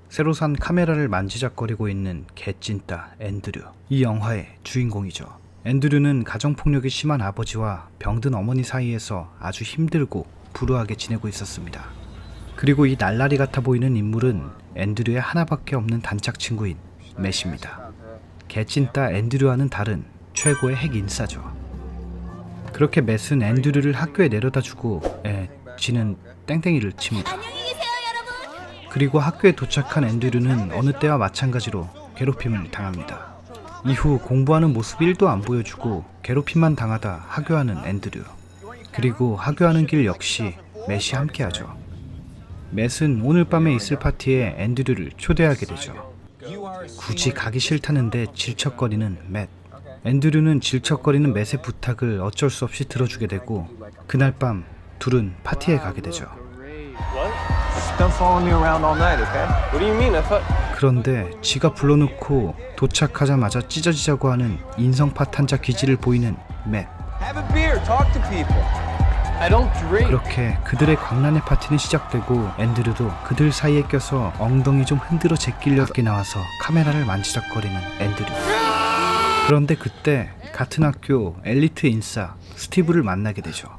새로 산 카메라를 만지작거리고 있는 개찐따 앤드류. 이 영화의 주인공이죠. 앤드류는 가정폭력이 심한 아버지와 병든 어머니 사이에서 아주 힘들고 불우하게 지내고 있었습니다. 그리고 이 날라리 같아 보이는 인물은 앤드류의 하나밖에 없는 단짝 친구인 맷입니다. 개찐따 앤드류와는 다른 최고의 핵 인싸죠. 그렇게 맷은 앤드류를 학교에 내려다주고 지는 땡땡이를 칩니다. 그리고 학교에 도착한 앤드류는 어느 때와 마찬가지로 괴롭힘을 당합니다. 이후 공부하는 모습 1도 안 보여주고 괴롭힘만 당하다 하교하는 앤드류. 그리고 하교하는 길 역시 맷이 함께하죠. 맷은 오늘 밤에 있을 파티에 앤드류를 초대하게 되죠. 굳이 가기 싫다는데 질척거리는 맷. 앤드류는 질척거리는 맷의 부탁을 어쩔 수 없이 들어주게 되고 그날 밤 둘은 파티에 가게 되죠. 그런데 지가 불러놓고 도착하자마자 찢어지자고 하는 인성 파탄자 기질을 보이는 맷. 그렇게 그들의 광란의 파티는 시작되고 앤드류도 그들 사이에 껴서 엉덩이 좀 흔들어 제끼려 밖에 나와서 카메라를 만지작거리는 앤드류. 그런데 그때 같은 학교 엘리트 인싸 스티브를 만나게 되죠.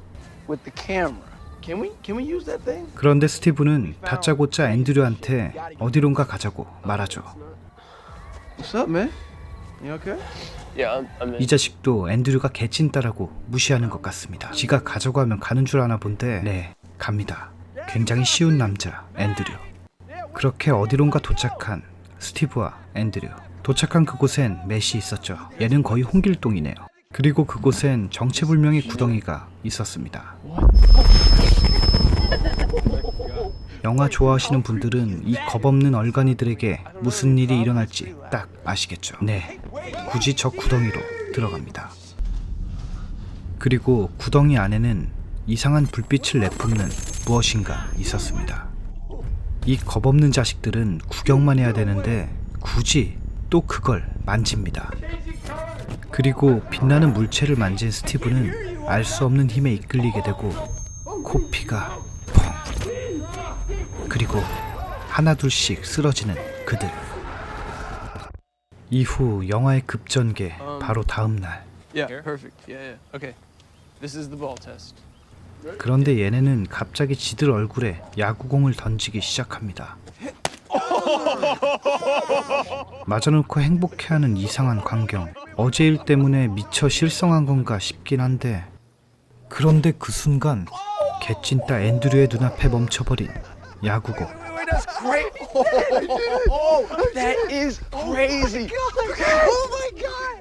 그런데 스티브는 다짜고짜 앤드류한테 어디론가 가자고 말하죠. 이 자식도 앤드류가 개찐따라고 무시하는 것 같습니다. 지가 가자고 하면 가는 줄 아나 본데 네, 갑니다. 굉장히 쉬운 남자 앤드류. 그렇게 어디론가 도착한 스티브와 앤드류. 도착한 그곳엔 맷이 있었죠. 얘는 거의 홍길동이네요. 그리고 그곳엔 정체불명의 구덩이가 있었습니다. 영화 좋아하시는 분들은 이 겁없는 얼간이들에게 무슨 일이 일어날지 딱 아시겠죠. 네, 굳이 저 구덩이로 들어갑니다. 그리고 구덩이 안에는 이상한 불빛을 내뿜는 무엇인가 있었습니다. 이 겁없는 자식들은 구경만 해야 되는데 굳이 또 그걸 만집니다. 그리고 빛나는 물체를 만진 스티브는 알 수 없는 힘에 이끌리게 되고 코피가 펑, 그리고 하나둘씩 쓰러지는 그들. 이후 영화의 급전개. 바로 다음날. 그런데 얘네는 갑자기 지들 얼굴에 야구공을 던지기 시작합니다. 맞아놓고 행복해하는 이상한 광경. 어제 일 때문에 미쳐 실성한 건가 싶긴 한데, 그런데 그 순간 개찐따 앤드류의 눈앞에 멈춰버린 야구공.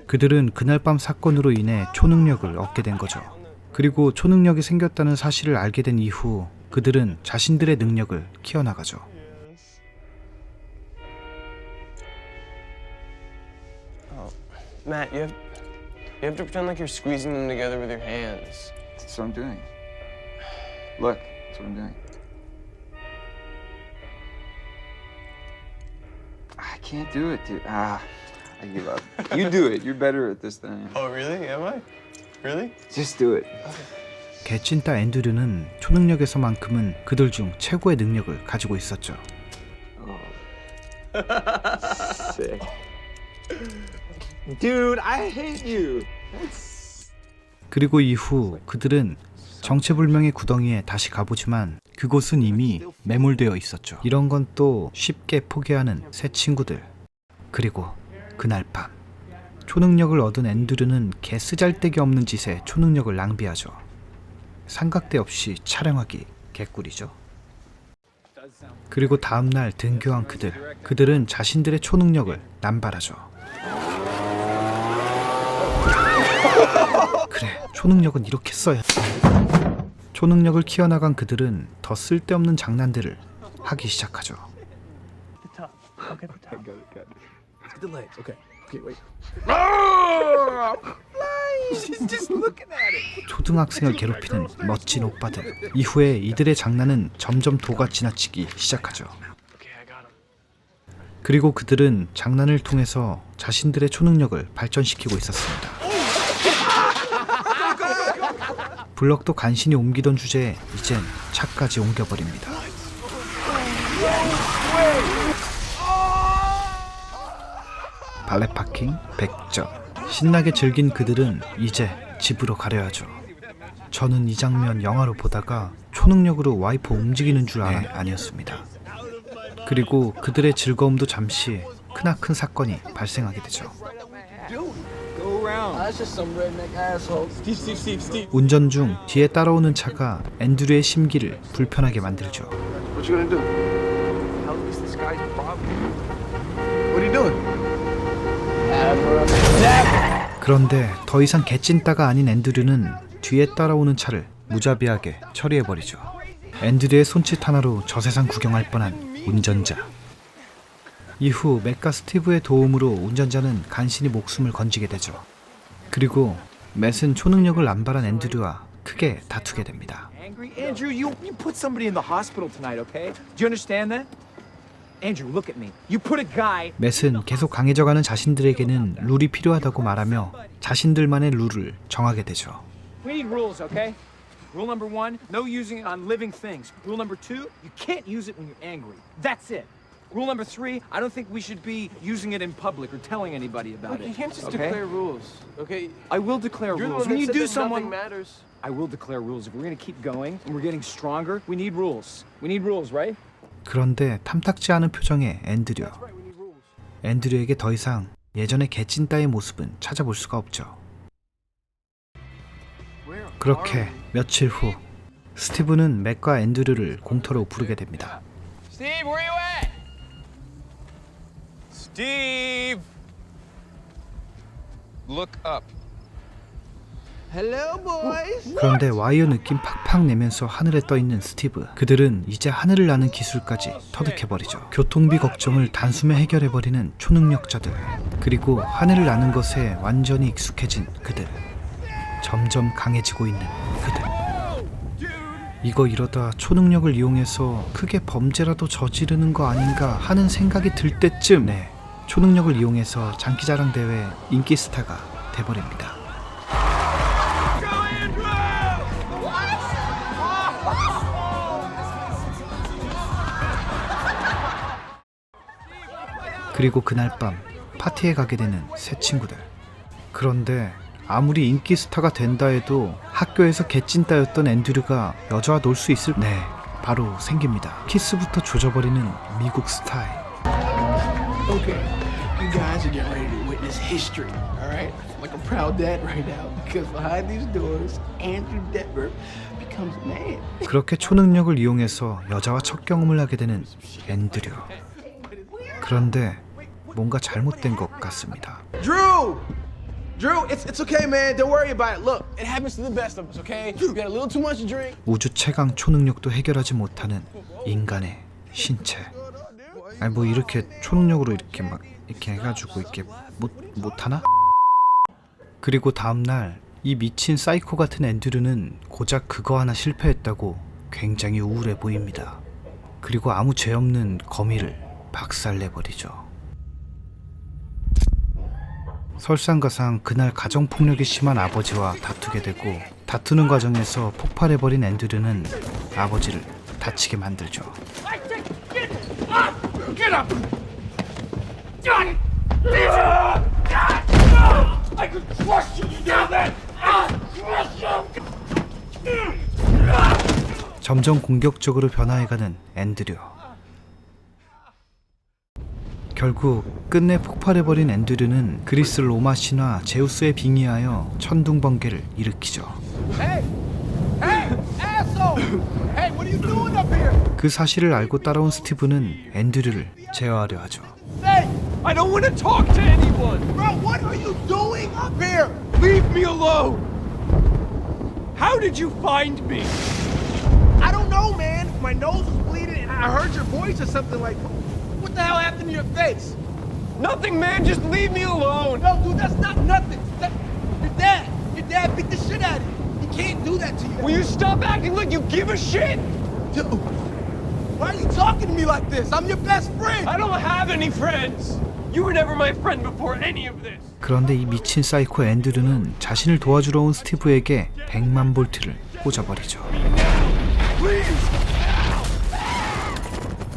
그들은 그날 밤 사건으로 인해 초능력을 얻게 된 거죠. 그리고 초능력이 생겼다는 사실을 알게 된 이후 그들은 자신들의 능력을 키워나가죠. Matt, you have to pretend like you're squeezing them together with your hands. That's what I'm doing. Look, that's what I'm doing. I can't do it, dude. I give up. You do it. You're better at this than I am. Oh, really? Am I? Really? Just do it. 개찐따 앤드류는 초능력에서만큼은 그들 중 최고의 능력을 가지고 있었죠. Sick. Dude, I hate you. 그리고 이후 그들은 정체불명의 구덩이에 다시 가보지만 그곳은 이미 매몰되어 있었죠. 이런 건 또 쉽게 포기하는 새 친구들. 그리고 그날 밤 초능력을 얻은 앤드류는 개 쓰잘데기 없는 짓에 초능력을 낭비하죠. 삼각대 없이 촬영하기 개꿀이죠. 그리고 다음날 등교한 그들은 자신들의 초능력을 남발하죠. 그래, 초능력은 이렇게 써야. 초능력을 키워나간 그들은 더 쓸데없는 장난들을 하기 시작하죠. 초등학생을 괴롭히는 멋진 오빠들. 이후에 이들의 장난은 점점 도가 지나치기 시작하죠. 그리고 그들은 장난을 통해서 자신들의 초능력을 발전시키고 있었습니다. 블럭도 간신히 옮기던 주제에 이젠 차까지 옮겨버립니다. 발레 파킹 100점. 신나게 즐긴 그들은 이제 집으로 가려야죠. 저는 이 장면 영화로 보다가 초능력으로 와이퍼 움직이는 줄 아니었습니다. 그리고 그들의 즐거움도 잠시 크나큰 사건이 발생하게 되죠. 운전 중 뒤에 따라오는 차가 앤드류의 심기를 불편하게 만들죠. What you gonna do? Help me, this guy's problem. What are you doing? 그런데 더 이상 개찐따가 아닌 앤드류는 뒤에 따라오는 차를 무자비하게 처리해버리죠. 앤드류의 손짓 하나로 저 세상 구경할 뻔한 운전자. 이후 맥과 스티브의 도움으로 운전자는 간신히 목숨을 건지게 되죠. 그리고 맷은 초능력을 남발한 앤드류와 크게 다투게 됩니다. Andrew, you put somebody in the hospital tonight, okay? Do you understand that? Andrew, look at me. You put a guy. 맷은 계속 강해져가는 자신들에게는 룰이 필요하다고 말하며 자신들만의 룰을 정하게 되죠. We need rules, okay? Rule number 1, no using it on living things. Rule number 2, you can't use it when you're angry. That's it. Rule number 3, I don't think we should be using it in public or telling anybody about You it. can't just okay? declare rules, okay? I will declare You're the rules. one When that you said do that someone, nothing matters. I will declare rules. If we're going to keep going and we're getting stronger, we need rules. We need rules, right? 그런데 탐탁지 않은 표정의 앤드류. Right, we need rules. 앤드류에게 더 이상 예전의 개찐따의 모습은 찾아볼 수가 없죠. 그렇게 며칠 후 스티브는 맥과 앤드류를 공터로 부르게 됩니다. Steve, where you at? Steve! Look up. Hello, boys. 그런데 와이어 느낌 팍팍 내면서 하늘에 떠있는 스티브. 그들은 이제 하늘을 나는 기술까지 터득해버리죠. 교통비 걱정을 단숨에 해결해버리는 초능력자들. 그리고 하늘을 나는 것에 완전히 익숙해진 그들. 점점 강해지고 있는 그들. 이러다 초능력을 이용해서 크게 범죄라도 저지르는 거 아닌가 하는 생각이 들 때쯤 초능력을 이용해서 장기자랑 대회 인기 스타가 돼버립니다. 그리고 그날 밤 파티에 가게 되는 새 친구들. 그런데 아무리 인기 스타가 된다 해도 학교에서 개찐따였던 앤드류가 여자와 놀 수 있을? 바로 생깁니다. 키스부터 조져버리는 미국 스타일. Okay, you guys are getting ready to witness history, all right? Like a proud dad right now, because behind these doors, Andrew Detmer becomes a man. 그렇게 초능력을 이용해서 여자와 첫 경험을 하게 되는 앤드류. 그런데 뭔가 잘못된 것 같습니다. Drew, it's okay, man. Don't worry about it. Look, It happens to the best of us, okay? You got a little too much to drink. 우주 최강 초능력도 해결하지 못하는 인간의 신체. 아니 뭐 이렇게 초능력으로 이렇게 막 이렇게 해가지고 이렇게 못하나? 그리고 다음날 이 미친 사이코 같은 앤드류는 고작 그거 하나 실패했다고 굉장히 우울해 보입니다. 그리고 아무 죄 없는 거미를 박살내버리죠. 설상가상 그날 가정폭력이 심한 아버지와 다투게 되고 다투는 과정에서 폭발해버린 앤드류는 아버지를 다치게 만들죠. 점점 공격적으로 변화해가는 앤드류. 결국 끝내 폭발해버린 앤드류는 그리스 로마 신화 제우스에 빙의하여 천둥번개를 일으키죠. 그 사실을 알고 따라온 스티브는 앤드류를 제어하려 하죠. I don't want to talk to anyone. bro, what are you doing up here? Leave me alone. How did you find me? I don't know, man. My nose was bleeding, and I heard your voice or something like. What the hell happened to your face? Nothing, man. Just leave me alone. No, dude, that's not nothing. Your dad beat the shit out of you. He can't do that to you. Will you stop acting like you give a shit? Dude, why are you talking to me like this? I'm your best friend. I don't have any friends. You were never my friend before any of this. 그런데 이 미친 사이코 앤드류는 자신을 도와주러 온 스티브에게 100만 볼트를 꽂아버리죠.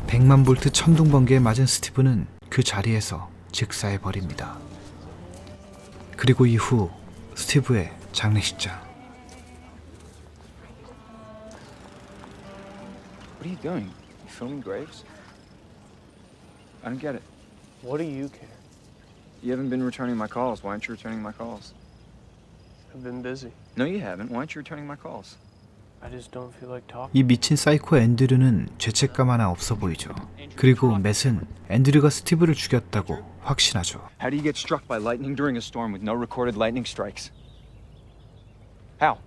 100만 볼트 천둥번개에 맞은 스티브는 그 자리에서 즉사해버립니다. 그리고 이후 스티브의 장례식장. What are you doing? You filming graves? I don't get it. What do you care? You haven't been returning my calls. Why aren't you returning my calls? I've been busy. No, you haven't. Why aren't you returning my calls? I just don't feel like talking. 이 미친 사이코 앤드류는 죄책감 하나 없어 보이죠. 그리고 맷은 앤드류가 스티브를 죽였다고 확신하죠. How do you get struck by lightning during a storm with no recorded lightning strikes? How?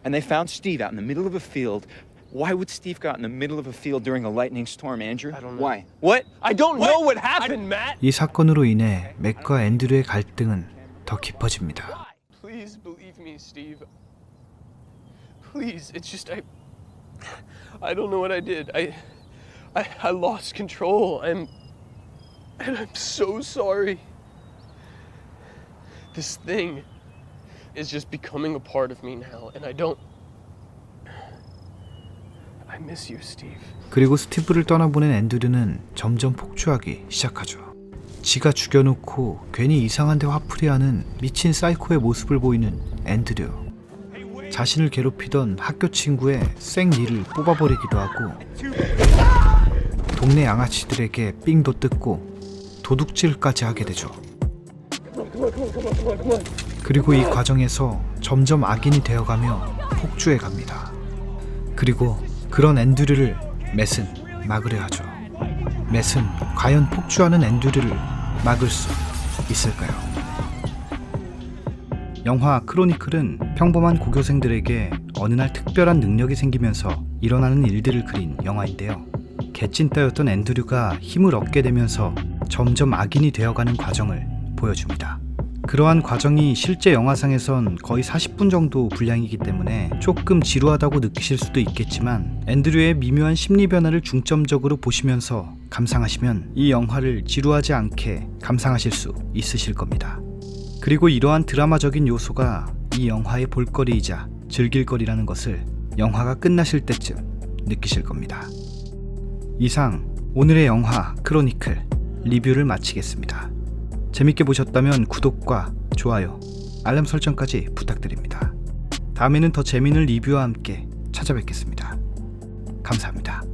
And they found Steve out in the middle of a field. Why would Steve go out in the middle of a field during a lightning storm, Andrew? I don't know. Why? What? I don't know what happened, Matt. 이 사건으로 인해 맷과 앤드류의 갈등은 더 깊어집니다. Please believe me, Steve. Please, it's just I don't know what I did. I lost control. And I'm so sorry. This thing is just becoming a part of me now, and I miss you, Steve. 그리고 스티브를 떠나보낸 앤드류는 점점 폭주하기 시작하죠. 지가 죽여놓고 괜히 이상한데 화풀이하는 미친 사이코의 모습을 보이는 앤드류. 자신을 괴롭히던 학교 친구의 생리를 뽑아버리기도 하고 동네 양아치들에게 삥도 뜯고 도둑질까지 하게 되죠. 그리고 이 과정에서 점점 악인이 되어가며 폭주해 갑니다. 그리고 그런 앤드류를 맷은 막으려 하죠. 맷은 과연 폭주하는 앤드류를 막을 수 있을까요? 영화 크로니클은 평범한 고교생들에게 어느 날 특별한 능력이 생기면서 일어나는 일들을 그린 영화인데요. 개찐따였던 앤드류가 힘을 얻게 되면서 점점 악인이 되어가는 과정을 보여줍니다. 그러한 과정이 실제 영화상에선 거의 40분 정도 분량이기 때문에 조금 지루하다고 느끼실 수도 있겠지만 앤드류의 미묘한 심리 변화를 중점적으로 보시면서 감상하시면 이 영화를 지루하지 않게 감상하실 수 있으실 겁니다. 그리고 이러한 드라마적인 요소가 이 영화의 볼거리이자 즐길거리라는 것을 영화가 끝나실 때쯤 느끼실 겁니다. 이상 오늘의 영화 크로니클 리뷰를 마치겠습니다. 재밌게 보셨다면 구독과 좋아요, 알람 설정까지 부탁드립니다. 다음에는 더 재미있는 리뷰와 함께 찾아뵙겠습니다. 감사합니다.